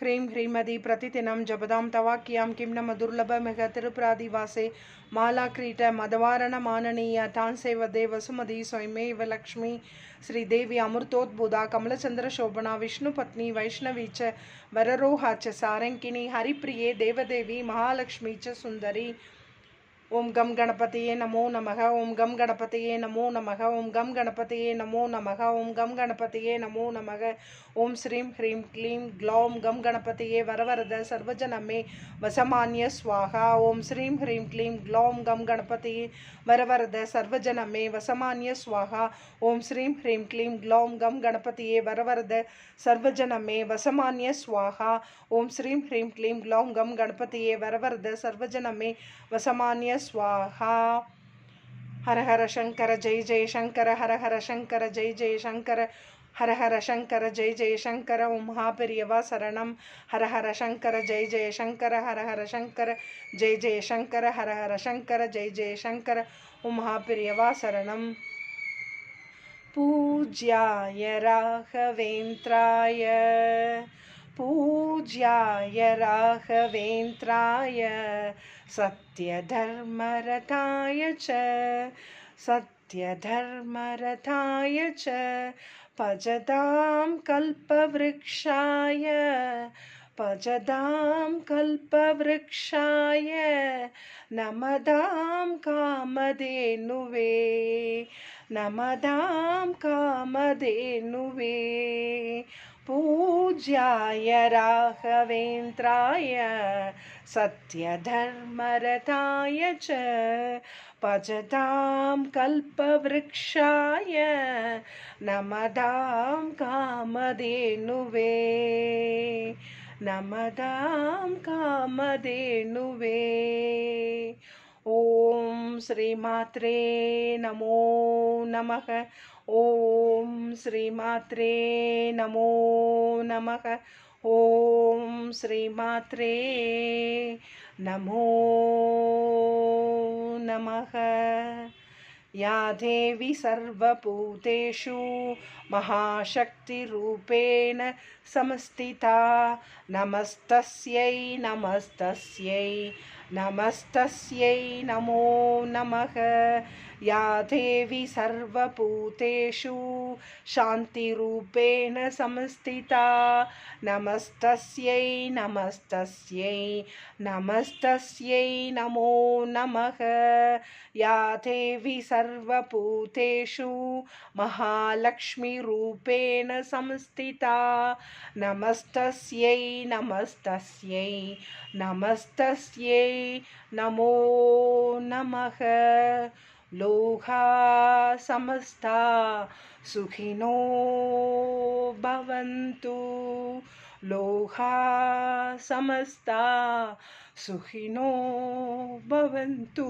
ह्रीं ह्रीमதி प्रतिदिनं जपदां तवाक्यां किं न मधुर्लभमिह तिरुप्रादिवासे मालाक्रीट मदवारण माननीय तान्सेवदे वसुमती स्वयमेव लक्ष्मी श्रीदेवी अमृतोद्भुता कमलचन्द्रशोभना विष्णुपत्नी वैष्णवी च वररोहा च सारङ्गिनी हरिप्रिये देवदेवी महालक्ष्मी च सुन्दरी। ओम गम गणपतये नमो नमः। ओम गम गणपतये नमो नमः। ओम गम गणपतये नमो नमः। ओम गम गणपतये नमो नमः। ओम श्रीं ह्रीं क्लीं ग्लौं गम गणपतये वरवरद सर्वजनमे वसमान्य स्वाहा। ओम श्रीं ह्रीं क्लीं ग्लौं गम गणपतये वरवरद सर्वजनमे वसमान्य स्वाहा। ओम श्रीं ह्रीं क्लीं ग्लौं गम गणपतये वरवरद सर्वजनमे वसमान्य स्वाहा। ओम श्रीं ह्रीं क्लीं ग्लौं गम गणपतये वरवरद सर्वजनमे वसमान्य स्वाहा। हर हर शंकर जय जय शंकर हर हर शंकर जय जय शंकर हर हर शंकर जय जय शंकर ओम महापेरियवा शरणम। हर हर शंकर जय जय शंकर हर हर शंकर जय जय शंकर हर हर शंकर जय जय शंकर ओम महापेरियवा शरणम। पूज्याय राघवेन्द्राय पूज्याय राघवेन्द्राय सत्यधर्मरताय च सत्यधर्मरताय च भजतां कल्पवृक्षाय भजतां कल्पवृक्षाय नमतां कामधेनुवे नमतां कामधेनुवे। पूज्याय राघवेन्द्राय सत्यधर्मरताय च भजतां कल्पवृक्षाय नमतां कामधेनुवे नमतां कामधेनुवे। ओम श्रीमात्रे नमो नमः। ओम श्रीमात्रे नमो नमः। ओम श्रीमात्रे नमो नमः। या देवी सर्वभूतेषु महाशक्तिरूपेण संस्थिता नमस्तस्यै नमस्तस्यै नमस्तस्यै नमो नमः। या देवी सर्वभूतेषु शान्तिरूपेण संस्थिता नमस्तस्यै नमस्तस्यै नमस्तस्यै नमो नमः। या देवी सर्वभूतेषु महालक्ष्मीरूपेण संस्थिता नमस्तस्यै नमस्तस्यै नमस्तस्यै नमो नमः। लोका समस्ता सुखिनो भवन्तु लोका समस्ता सुखिनो भवन्तु।